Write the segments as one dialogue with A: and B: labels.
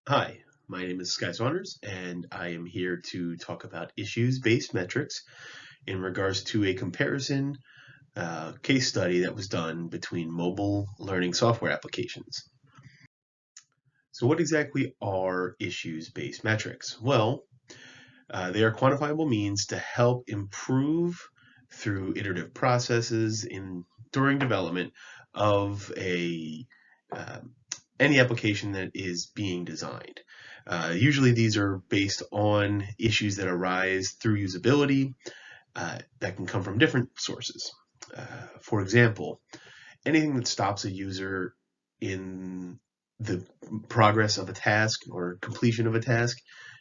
A: Hi, my name is Saunders, and I am here to talk about issues-based metrics in regards to a comparison case study that was done between mobile learning software applications. So what exactly are issues-based metrics? Well, they are quantifiable means to help improve through iterative processes during development of um, any application that is being designed. Usually these are based on issues that arise through usability that can come from different sources. For example, anything that stops a user in the progress of a task or completion of a task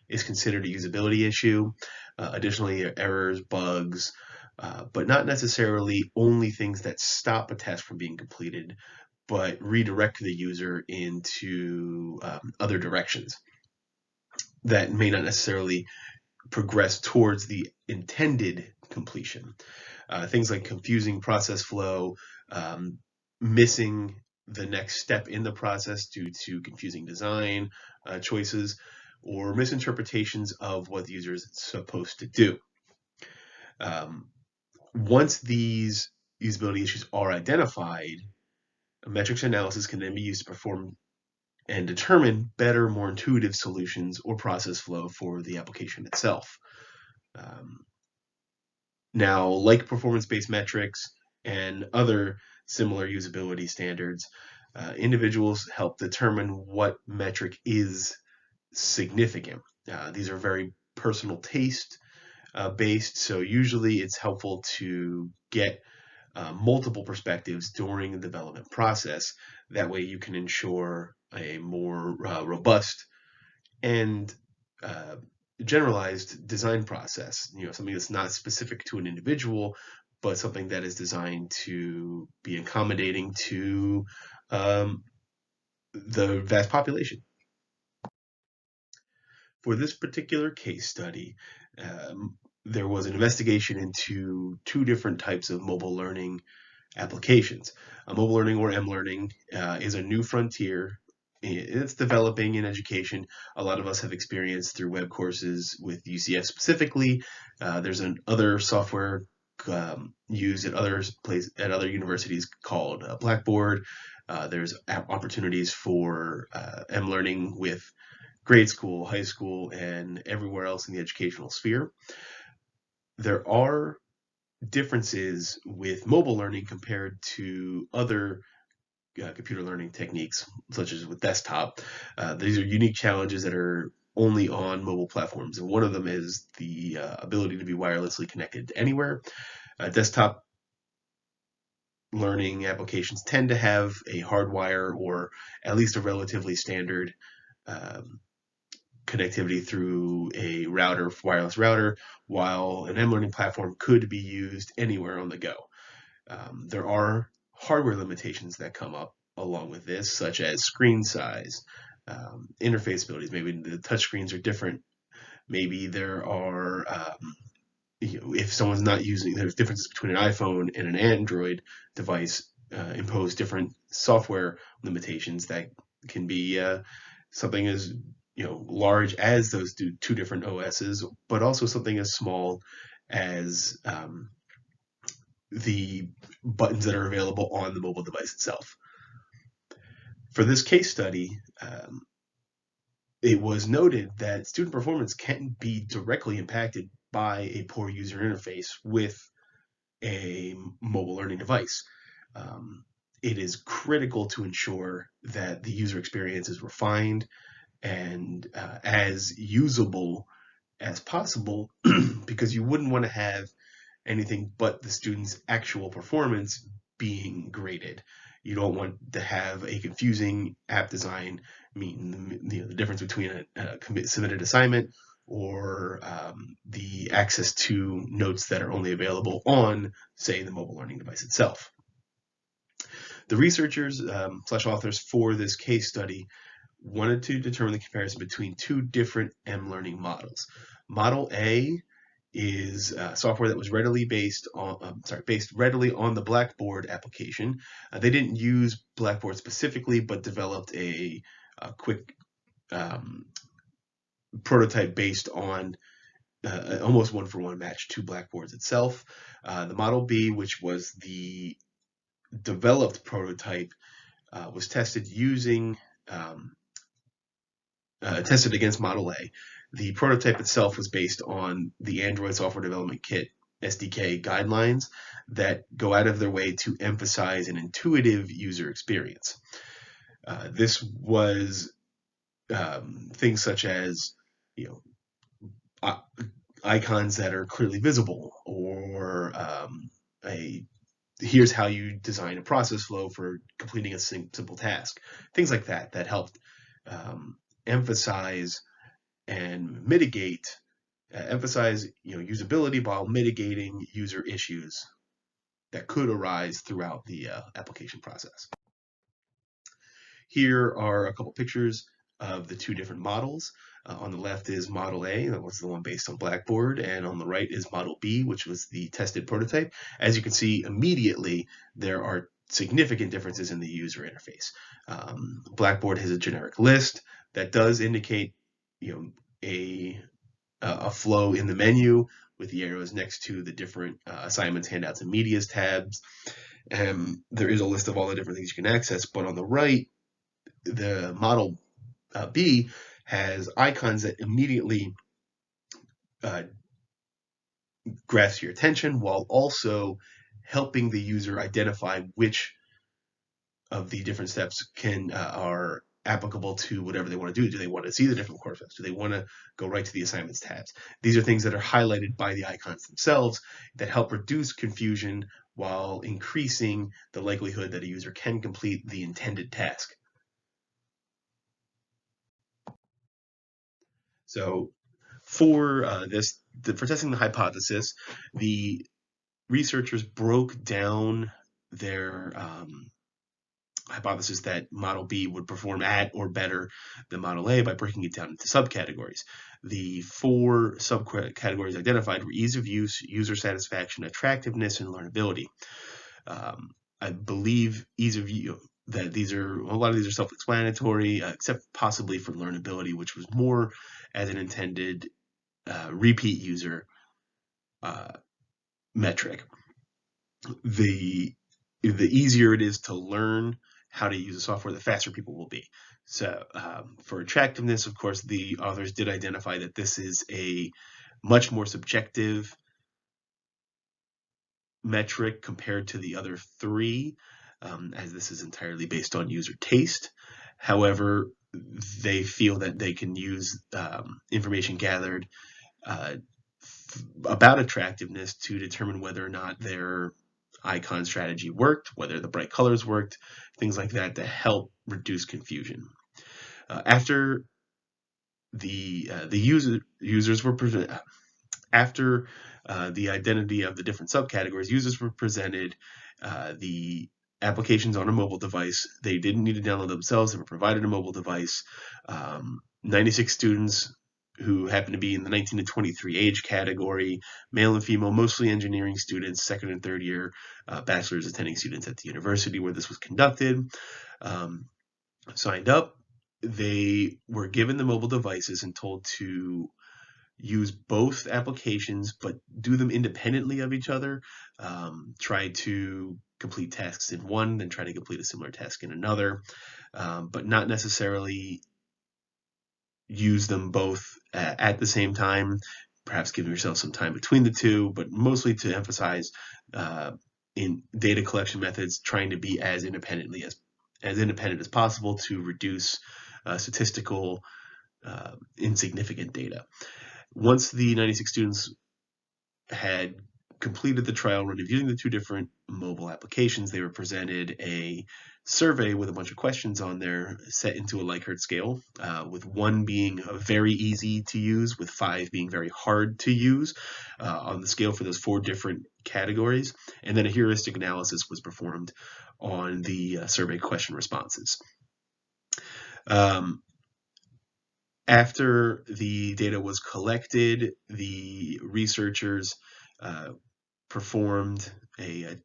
A: is considered a usability issue. Additionally, errors, bugs, but not necessarily only things that stop a task from being completed, but redirect the user into other directions that may not necessarily progress towards the intended completion. Things like confusing process flow, um, missing the next step in the process due to confusing design choices, or misinterpretations of what the user is supposed to do. Um, Once these usability issues are identified, metrics analysis can then be used to perform and determine better, more intuitive solutions or process flow for the application itself. Um, Now, like performance-based metrics and other similar usability standards, individuals help determine what metric is significant. These are very personal taste based, so usually it's helpful to get multiple perspectives during the development process. That way you can ensure a more robust and uh, generalized design process. Something that's not specific to an individual, but something that is designed to be accommodating to um, the vast population. For this particular case study, there was an investigation into two different types of mobile learning applications. Mobile learning, or M-learning, is a new frontier. It's developing in education. A lot of us have experience through web courses with UCF specifically. There's other software used at other universities called Blackboard. There's opportunities for M-learning with grade school, high school, and everywhere else in the educational sphere. There are differences with mobile learning compared to other computer learning techniques, such as with desktop. These are unique challenges that are only on mobile platforms, and one of them is the ability to be wirelessly connected to anywhere. Desktop learning applications tend to have a hardwire or at least a relatively standard um, connectivity through a wireless router, while an M-learning platform could be used anywhere on the go. There are hardware limitations that come up along with this, such as screen size, interface abilities. Maybe the touchscreens are different. Maybe there are, if someone's not using, there's differences between an iPhone and an Android device impose different software limitations that can be something as large as those two different OSs, but also something as small as the buttons that are available on the mobile device itself. For this case study, it was noted that student performance can be directly impacted by a poor user interface with a mobile learning device. Um, it is critical to ensure that the user experience is refined and as usable as possible because you wouldn't want to have anything but the student's actual performance being graded. You don't want to have a confusing app design mean the difference between a submitted assignment or the access to notes that are only available on, say, the mobile learning device itself. The researchers slash authors for this case study wanted to determine the comparison between two different M-learning models. Model A is software that was based readily on the Blackboard application. They didn't use Blackboard specifically, but developed a quick prototype based on almost one-for-one match to Blackboard's itself. The Model B, which was the developed prototype, was tested using tested against Model A. The prototype itself was based on the Android Software Development Kit SDK guidelines that go out of their way to emphasize an intuitive user experience. This was things such as, icons that are clearly visible, or here's how you design a process flow for completing a simple task. Things like that helped emphasize and mitigate, usability while mitigating user issues that could arise throughout the application process. Here are a couple pictures of the two different models. On the left is Model A, that was the one based on Blackboard, and on the right is Model B, which was the tested prototype. As you can see immediately, there are significant differences in the user interface. Blackboard has a generic list that does indicate, a flow in the menu with the arrows next to the different assignments, handouts, and medias tabs. There is a list of all the different things you can access, but on the right, the Model B has icons that immediately grasp your attention, while also helping the user identify which of the different steps are applicable to whatever they want to do. Do they want to see the different course steps? Do they want to go right to the assignments tabs? These are things that are highlighted by the icons themselves that help reduce confusion while increasing the likelihood that a user can complete the intended task. So for testing the hypothesis, the researchers broke down their hypothesis that Model B would perform at or better than Model A by breaking it down into subcategories. The 4 subcategories identified were ease of use, user satisfaction, attractiveness, and learnability. I believe ease of use, that a lot of these are self-explanatory, except possibly for learnability, which was more as an intended repeat user metric. The easier it is to learn how to use the software, the faster people will be. So for attractiveness, of course, the authors did identify that this is a much more subjective metric compared to the other 3, as this is entirely based on user taste. However, they feel that they can use information gathered about attractiveness to determine whether or not their icon strategy worked, whether the bright colors worked, things like that, to help reduce confusion. After the users were presented, after the identity of the different subcategories, users were presented the applications on a mobile device. They didn't need to download themselves. They were provided a mobile device. 96 students who happen to be in the 19 to 23 age category, male and female, mostly engineering students, second and third year bachelor's attending students at the university where this was conducted, signed up. They were given the mobile devices and told to use both applications, but do them independently of each other. Try to complete tasks in one, then try to complete a similar task in another, but not necessarily use them both at the same time, perhaps give yourself some time between the two, but mostly to emphasize in data collection methods, trying to be as independent as possible to reduce statistical insignificant data. Once the 96 students had completed the trial run of using the 2 different mobile applications, they were presented a survey with a bunch of questions on there set into a Likert scale, with 1 being very easy to use, with 5 being very hard to use on the scale for those 4 different categories. And then a heuristic analysis was performed on the survey question responses. After the data was collected, the researchers performed a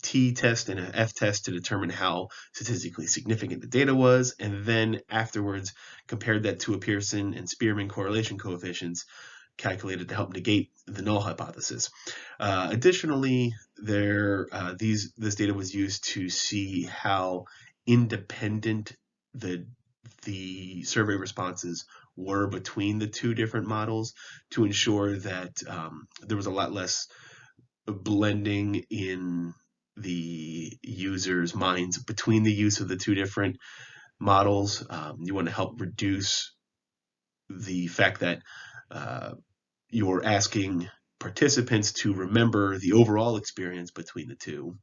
A: t-test and an f-test to determine how statistically significant the data was, and then afterwards compared that to a Pearson and Spearman correlation coefficients calculated to help negate the null hypothesis. Additionally, this data was used to see how independent the survey responses were between the two different models, to ensure that there was a lot less blending in the users' minds between the use of the two different models. You want to help reduce the fact that you're asking participants to remember the overall experience between the two,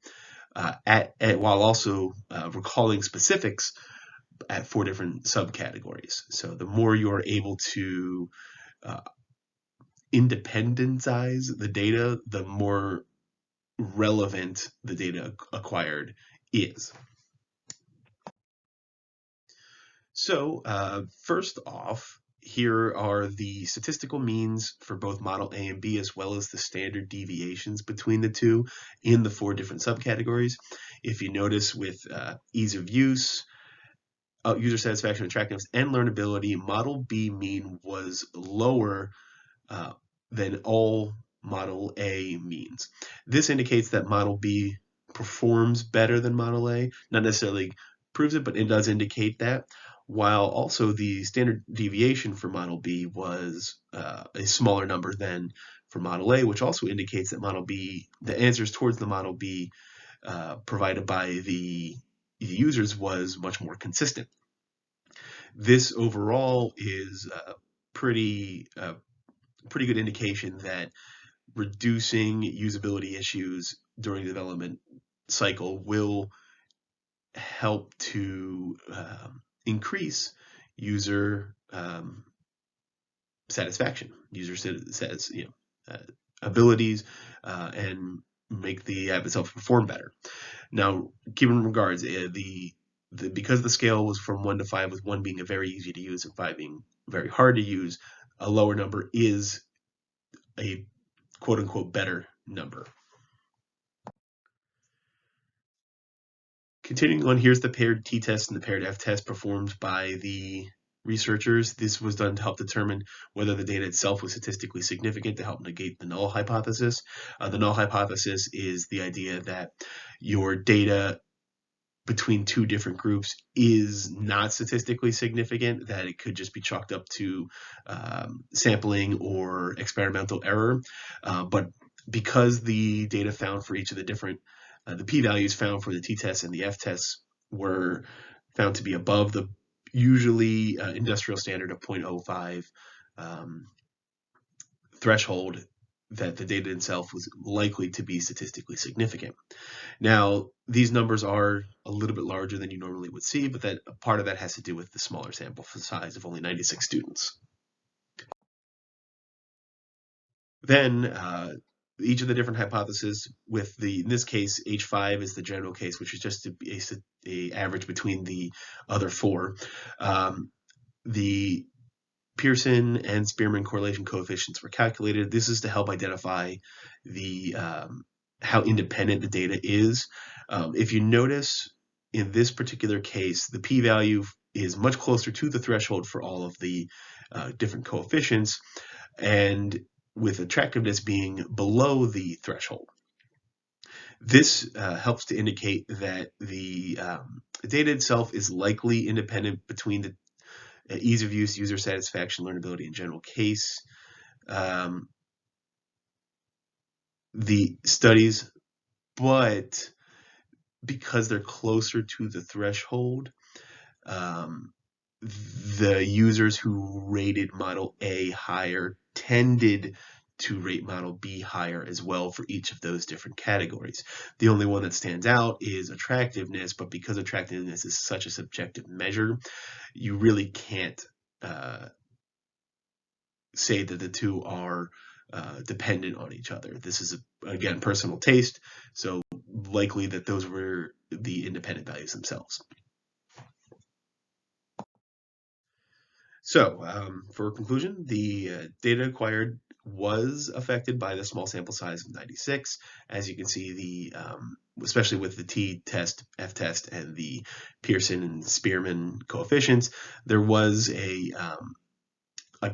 A: while also recalling specifics at 4 different subcategories. So the more you're able to independentsize the data, the more relevant the data acquired is. So first off, here are the statistical means for both model A and B, as well as the standard deviations between the two in the 4 different subcategories. If you notice, with ease of use, user satisfaction, attractiveness, and learnability, model B mean was lower than all model A means. This indicates that model B performs better than model A. Not necessarily proves it, but it does indicate that. While also the standard deviation for model B was a smaller number than for model A, which also indicates that model B, the answers towards the model B provided by the users was much more consistent. This overall is pretty good indication that reducing usability issues during the development cycle will help to increase user satisfaction, abilities, and make the app itself perform better. Now, given regards, because the scale was from 1 to 5, with 1 being very easy to use and 5 being very hard to use, a lower number is a quote-unquote better number. Continuing on, here's the paired t-test and the paired f-test performed by the researchers. This was done to help determine whether the data itself was statistically significant, to help negate the null hypothesis. The null hypothesis is the idea that your data between 2 different groups is not statistically significant, that it could just be chalked up to sampling or experimental error. But because the data found for each of the different, the p-values found for the t-tests and the f-tests were found to be above the usually industrial standard of 0.05 threshold, that the data itself was likely to be statistically significant. Now, these numbers are a little bit larger than you normally would see, but that part of that has to do with the smaller sample size of only 96 students. Then each of the different hypotheses, with in this case, H5 is the general case, which is just a average between the other 4. The Pearson and Spearman correlation coefficients were calculated. This is to help identify the how independent the data is. If you notice, in this particular case, the p-value is much closer to the threshold for all of the different coefficients, and with attractiveness being below the threshold. This helps to indicate that the data itself is likely independent between the ease of use, user satisfaction, learnability, and general case. The studies, but because they're closer to the threshold, the users who rated model A higher tended to rate model B higher as well for each of those different categories. The only one that stands out is attractiveness, but because attractiveness is such a subjective measure, you really can't say that the two are dependent on each other. This is, again, personal taste, so likely that those were the independent values themselves. So, for conclusion, the data acquired was affected by the small sample size of 96. As you can see, especially with the t-test, f-test, and the Pearson and Spearman coefficients, there was a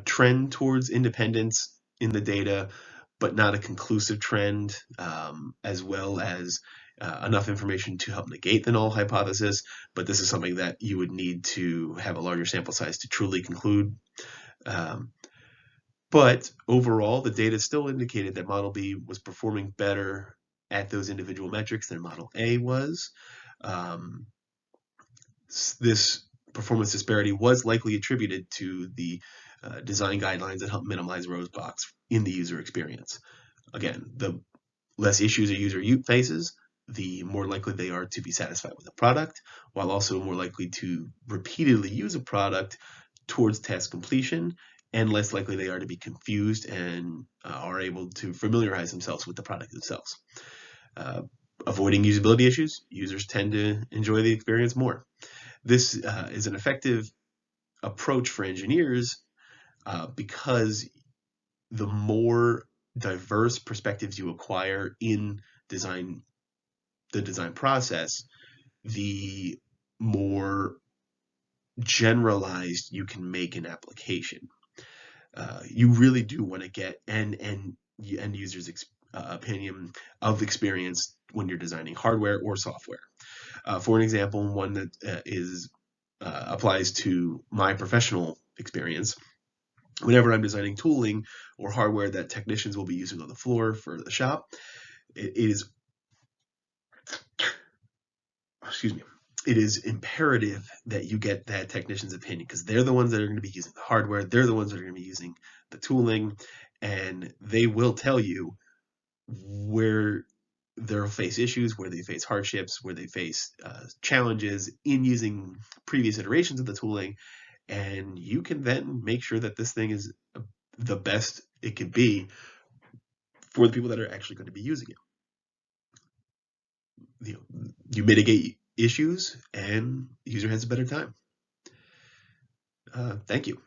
A: trend towards independence in the data, but not a conclusive trend, as well as enough information to help negate the null hypothesis. But this is something that you would need to have a larger sample size to truly conclude. Um, but overall, the data still indicated that Model B was performing better at those individual metrics than Model A was. Um, this performance disparity was likely attributed to the design guidelines that help minimize roadblocks in the user experience. Again, the less issues a user faces, the more likely they are to be satisfied with the product, while also more likely to repeatedly use a product towards task completion, and less likely they are to be confused and are able to familiarize themselves with the product themselves. Avoiding usability issues, users tend to enjoy the experience more. This is an effective approach for engineers because the more diverse perspectives you acquire in the design process, the more generalized you can make an application. You really do want to get end users' opinion of experience when you're designing hardware or software. For an example, one that applies to my professional experience. Whenever I'm designing tooling or hardware that technicians will be using on the floor for the shop, it is excuse me, it is imperative that you get that technician's opinion because they're the ones that are going to be using the hardware, they're the ones that are going to be using the tooling, and they will tell you where they'll face issues, where they face hardships, where they face challenges in using previous iterations of the tooling, and you can then make sure that this thing is the best it could be for the people that are actually going to be using it. You mitigate issues and the user has a better time. Thank you.